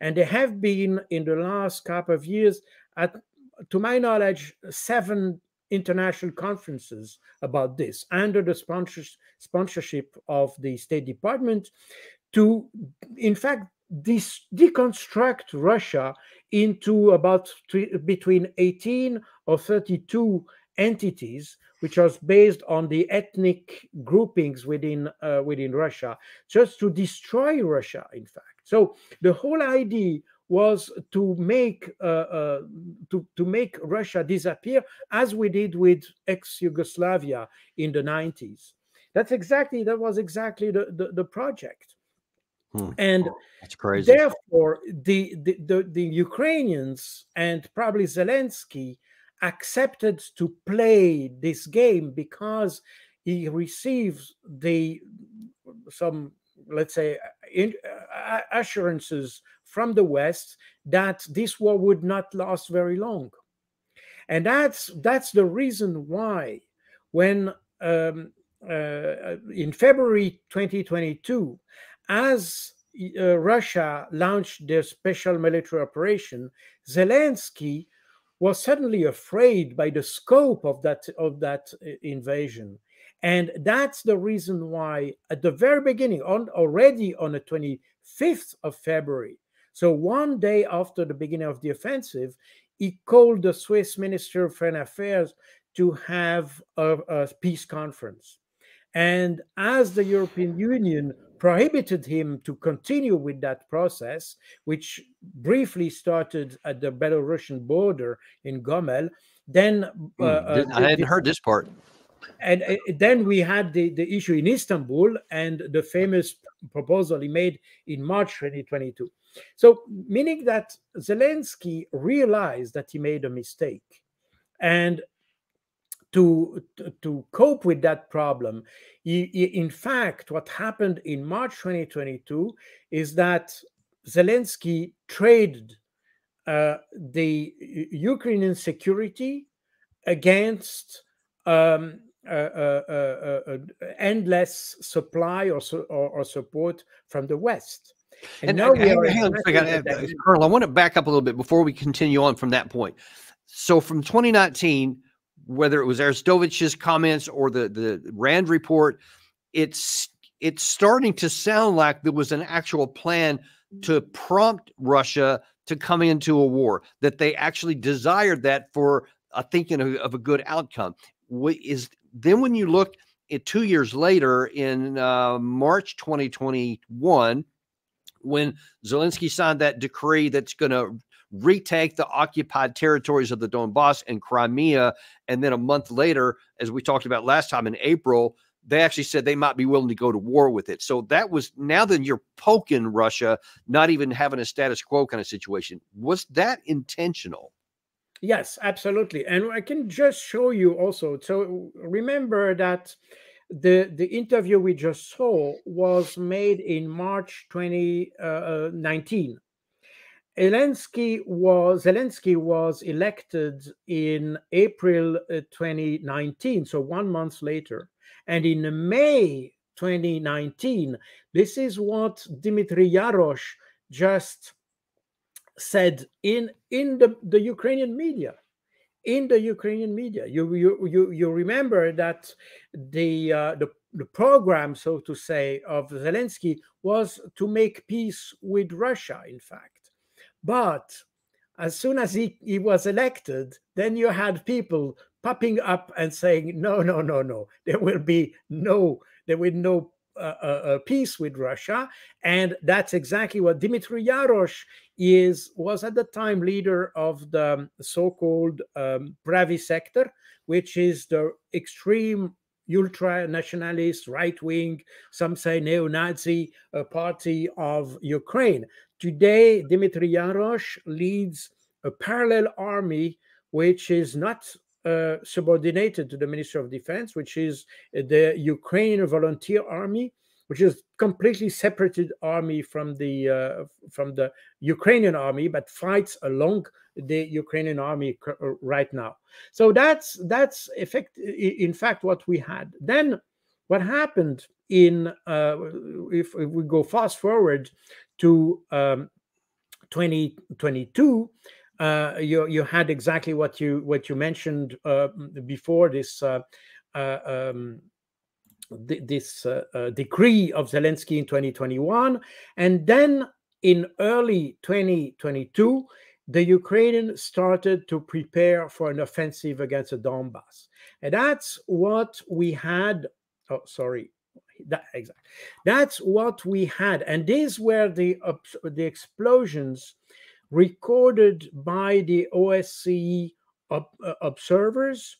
And there have been, in the last couple of years, to my knowledge, 7 international conferences about this under the sponsorship of the State Department to, in fact, deconstruct Russia into about between 18 or 32 entities, which was based on the ethnic groupings within Russia, just to destroy Russia, in fact. So the whole idea was to make Russia disappear, as we did with ex-Yugoslavia in the 90s. That was exactly the project. And that's crazy. Therefore, the Ukrainians and probably Zelensky accepted to play this game because he received some, let's say, assurances from the West that this war would not last very long. And that's the reason why, when in February 2022, as Russia launched their special military operation, Zelensky was suddenly afraid by the scope of that invasion. And that's the reason why, at the very beginning, already on the 25th of February, so one day after the beginning of the offensive, he called the Swiss Minister of Foreign Affairs to have a peace conference. And as the European Union prohibited him to continue with that process, which briefly started at the Belarusian border in Gomel, then I hadn't heard this part. And then we had the issue in Istanbul and the famous proposal he made in March 2022. So, meaning that Zelensky realized that he made a mistake. And to cope with that problem, in fact, what happened in March 2022 is that Zelensky traded the Ukrainian security against endless supply or support from the West. And now Colonel, I want to back up a little bit before we continue on from that point. So from 2019, whether it was Aristovich's comments or the Rand report, it's starting to sound like there was an actual plan to prompt Russia to come into a war, that they actually desired that for thinking of a good outcome. Then when you look at 2 years later in March 2021, when Zelensky signed that decree that's going to retake the occupied territories of the Donbass and Crimea, and then a month later, as we talked about last time in April, they actually said they might be willing to go to war with it. So that was, now then you're poking Russia, not even having a status quo kind of situation. Was that intentional? Yes, absolutely. And I can just show you also. So remember that the interview we just saw was made in March 2019. Zelensky was elected in April 2019, so 1 month later. And in May 2019, this is what Dmitry Yarosh just said in the Ukrainian media. In the Ukrainian media, you remember that the program, so to say, of Zelensky was to make peace with Russia, in fact. But as soon as he was elected, then you had people popping up and saying, no, no, no, no, there will be no peace with Russia. And that's exactly what Dmitry Yarosh was at the time leader of the so-called Pravy sector, which is the extreme ultra-nationalist, right-wing, some say neo-Nazi party of Ukraine. Today, Dmitry Yarosh leads a parallel army which is not subordinated to the Ministry of Defense, which is the Ukrainian Volunteer Army, which is completely separated army from the Ukrainian army, but fights along the Ukrainian army right now. So that's in fact what we had. Then what happened in if we go fast forward to 2022, you had exactly what you mentioned before, this decree of Zelensky in 2021, and then in early 2022, the Ukrainians started to prepare for an offensive against the Donbass, and that's what we had. Oh, sorry. That's what we had, and these were the explosions recorded by the OSCE observers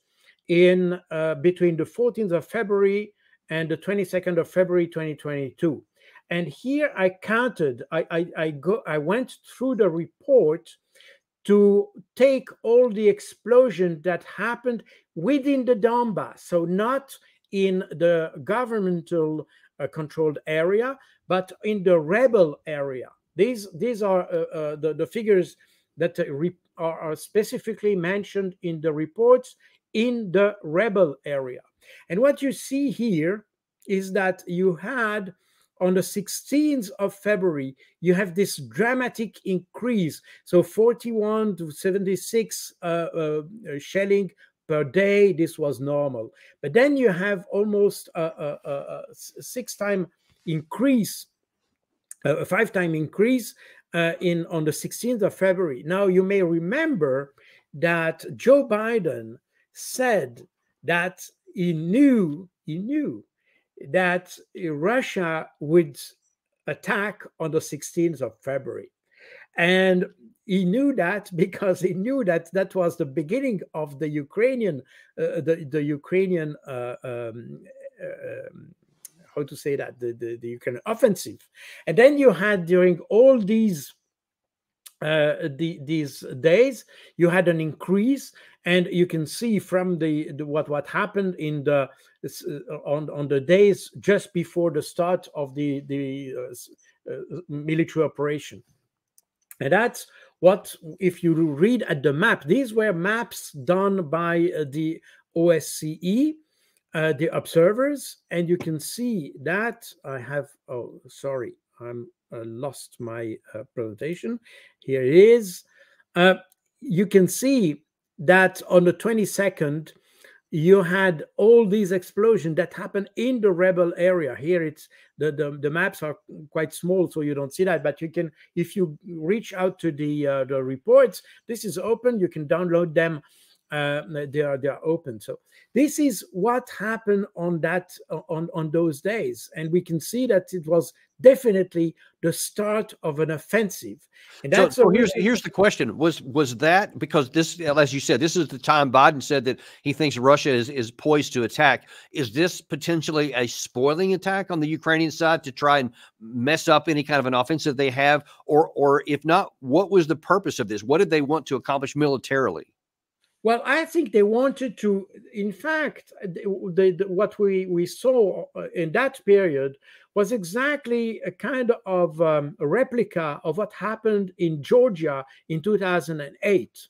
in between the 14th of February and the 22nd of February 2022. And here I counted. I went through the report to take all the explosions that happened within the Donbass, so not in the governmental controlled area, but in the rebel area. These are the figures that are specifically mentioned in the reports in the rebel area. And what you see here is that you had on the 16th of February, you have this dramatic increase. So 41 to 76 shelling per day. This was normal. But then you have almost a 6-time increase, a 5-time increase on the 16th of February. Now, you may remember that Joe Biden said that he knew that Russia would attack on the 16th of February. And he knew that because he knew that that was the beginning of the Ukrainian, the Ukrainian, how to say that, the Ukrainian offensive. And then you had during all these days, you had an increase, and you can see from what happened in the on the days just before the start of the military operation. And that's what, if you read at the map, these were maps done by the OSCE, the observers, and you can see that I have, oh, sorry, I'm lost my presentation. Here it is. You can see that on the 22nd, you had all these explosions that happened in the rebel area. Here it's the maps are quite small, so you don't see that. But you can, if you reach out to the reports, this is open. You can download them. They are open. So this is what happened on those days, and we can see that it was definitely the start of an offensive. And that's so here's the question: was that because this, as you said, this is the time Biden said that he thinks Russia is poised to attack? Is this potentially a spoiling attack on the Ukrainian side to try and mess up any kind of an offensive they have, or if not, what was the purpose of this? What did they want to accomplish militarily? Well, I think they wanted to, in fact, what we saw in that period was exactly a kind of a replica of what happened in Georgia in 2008.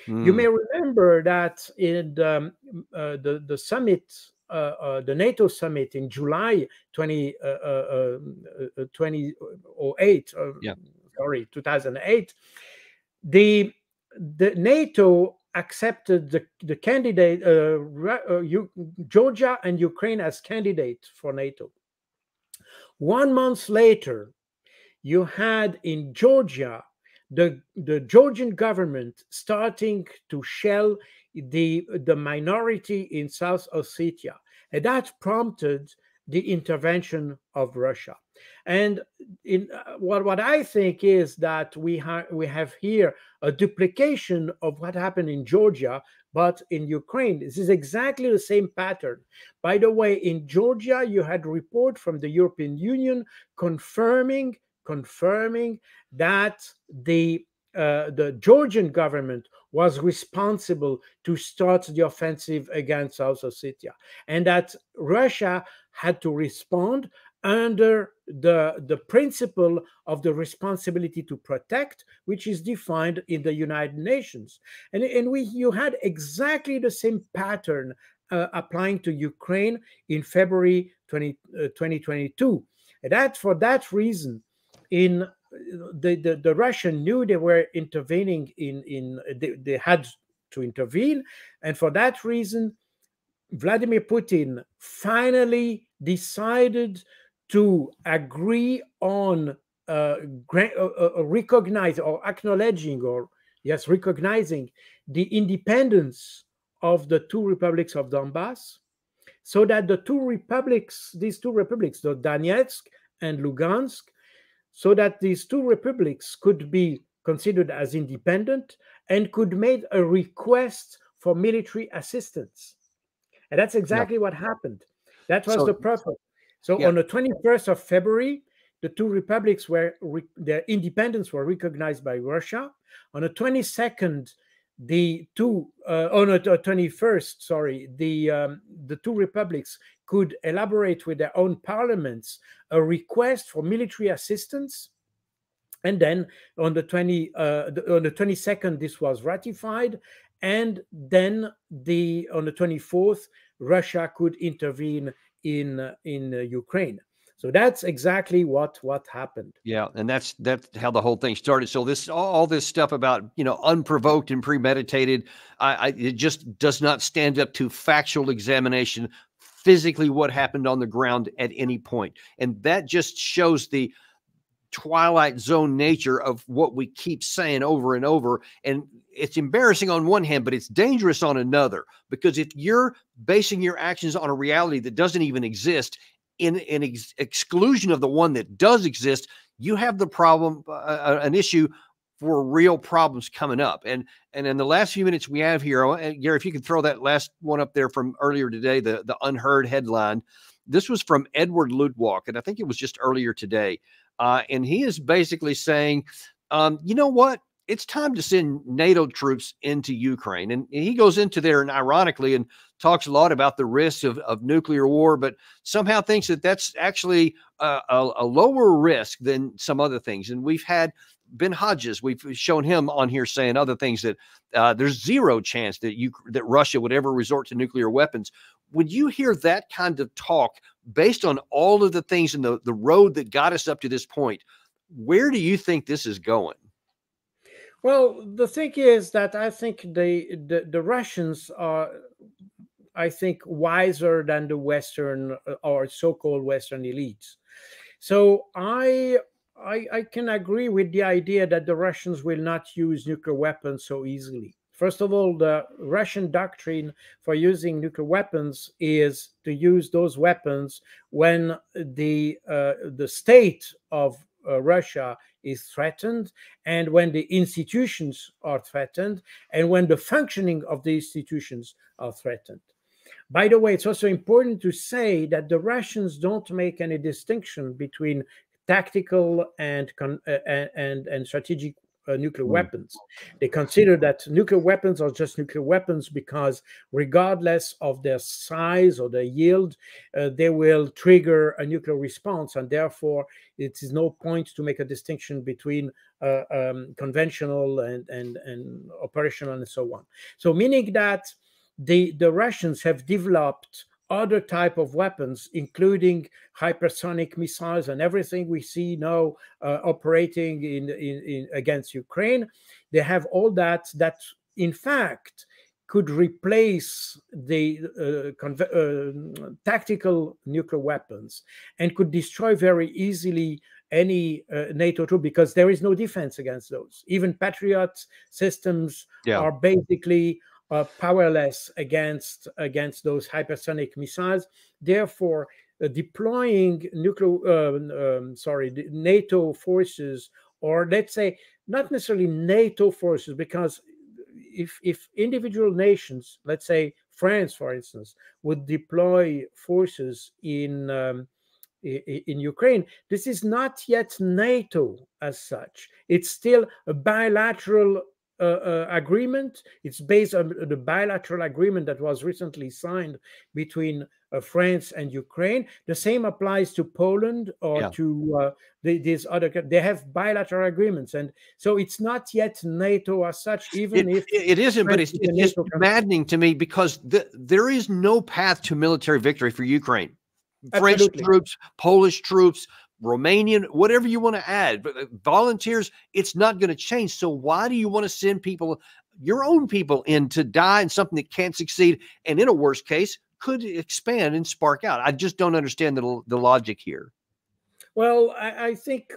You may remember that in the summit, the NATO summit in July 2008, 2008, the NATO accepted the candidate, Georgia and Ukraine as candidates for NATO. 1 month later, you had in Georgia the Georgian government starting to shell the minority in South Ossetia, and that prompted the intervention of Russia. And what I think is that we have here a duplication of what happened in Georgia, but in Ukraine, this is exactly the same pattern. By the way, in Georgia, you had a report from the European Union confirming that the Georgian government was responsible to start the offensive against South Ossetia, and that Russia had to respond under the principle of the responsibility to protect, which is defined in the United Nations. And you had exactly the same pattern applying to Ukraine in February 2022. And that, for that reason, the Russians knew they were intervening they had to intervene, and for that reason, Vladimir Putin finally decided to agree on recognize or acknowledging, or yes, recognizing the independence of the two republics of Donbass, so that these two republics, the Donetsk and Lugansk, so that these two republics could be considered as independent and could make a request for military assistance. And that's exactly what happened. That was the purpose. So on the 21st of February, the two republics their independence were recognized by Russia. On the 22nd, on the 21st, sorry, the two republics could elaborate with their own parliaments a request for military assistance. And then on the 22nd, this was ratified. And then on the 24th, Russia could intervene in Ukraine. So that's exactly what happened. Yeah, and that's how the whole thing started. So all this stuff about unprovoked and premeditated, it just does not stand up to factual examination. Physically, what happened on the ground at any point, and that just shows the Twilight Zone nature of what we keep saying over and over. And it's embarrassing on one hand, but it's dangerous on another, because if you're basing your actions on a reality that doesn't even exist, in exclusion of the one that does exist, you have the problem, an issue for real problems coming up. And in the last few minutes we have here, Gary, if you could throw that last one up there from earlier today, the unheard headline. This was from Edward Ludwak, and I think it was just earlier today. And he is basically saying, you know what? It's time to send NATO troops into Ukraine. And he goes into there and ironically and talks a lot about the risks of nuclear war, but somehow thinks that that's actually a lower risk than some other things. And we've had Ben Hodges, we've shown him on here saying other things, that there's zero chance that Russia would ever resort to nuclear weapons. When you hear that kind of talk, based on all of the things in the road that got us up to this point, where do you think this is going? Well, the thing is that I think the Russians are, I think, wiser than the Western or so-called Western elites. So I can agree with the idea that the Russians will not use nuclear weapons so easily. First of all, the Russian doctrine for using nuclear weapons is to use those weapons when the state of Russia is threatened, and when the institutions are threatened, and when the functioning of the institutions are threatened. By the way, it's also important to say that the Russians don't make any distinction between tactical and strategic nuclear weapons. They consider that nuclear weapons are just nuclear weapons because regardless of their size or their yield, they will trigger a nuclear response, and therefore it is no point to make a distinction between conventional and operational and so on. So meaning that the Russians have developed other type of weapons, including hypersonic missiles and everything we see now operating in against Ukraine. They have all that in fact could replace the tactical nuclear weapons and could destroy very easily any NATO troop, because there is no defense against those. Even Patriot systems are basically powerless against those hypersonic missiles. Therefore, deploying NATO forces, or let's say not necessarily NATO forces, because if individual nations, let's say France, for instance, would deploy forces in Ukraine, this is not yet NATO as such. It's still a bilateral agreement. It's based on the bilateral agreement that was recently signed between France and Ukraine. The same applies to Poland or to these other. They have bilateral agreements, and so it's not yet NATO as such. Even if it isn't, but it's just maddening to me, because there is no path to military victory for Ukraine. French troops, Polish troops, Romanian, whatever you want to add, but volunteers, it's not going to change. So why do you want to send people, your own people, in to die in something that can't succeed, and in a worst case could expand and spark out? I just don't understand the logic here. Well, I think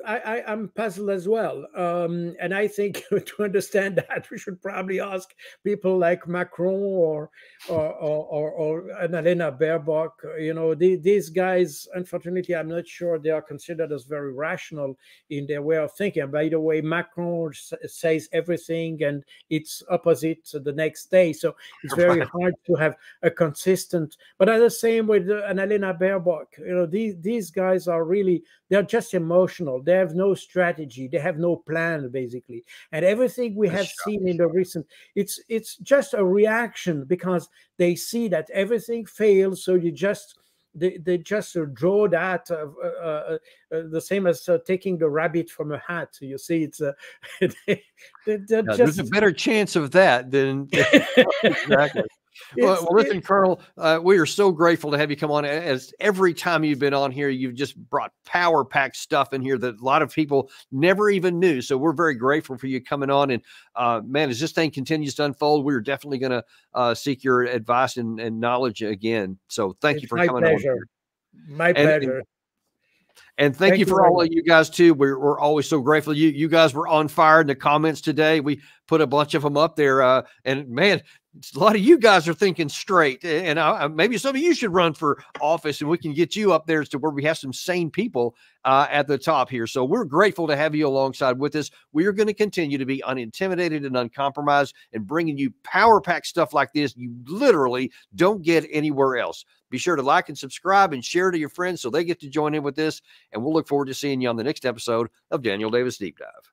I'm puzzled as well. And I think to understand that, we should probably ask people like Macron or Annalena Baerbock. You know, these guys, unfortunately, I'm not sure they are considered as very rational in their way of thinking. And by the way, Macron says everything and it's opposite the next day. So it's very hard to have a consistent, but at the same with Annalena Baerbock, you know, these guys are really, they're just emotional. They have no strategy. They have no plan, basically. And everything we have seen in the recent, it's just a reaction, because they see that everything fails. So you just, they just draw that the same as taking the rabbit from a hat. You see, it's there's a better chance of that than exactly. Well, listen, Colonel, we are so grateful to have you come on. As every time you've been on here, you've just brought power-packed stuff in here that a lot of people never even knew. So we're very grateful for you coming on. And man, as this thing continues to unfold, we're definitely going to seek your advice and knowledge again. So thank you for coming on here. My pleasure. And thank you for all of you guys too. We're always so grateful. You guys were on fire in the comments today. We put a bunch of them up there, and man, a lot of you guys are thinking straight. And maybe some of you should run for office, and we can get you up there to where we have some sane people at the top here. So we're grateful to have you alongside with us. We are going to continue to be unintimidated and uncompromised, and bringing you power-packed stuff like this you literally don't get anywhere else. Be sure to like and subscribe and share to your friends so they get to join in with this. And we'll look forward to seeing you on the next episode of Daniel Davis Deep Dive.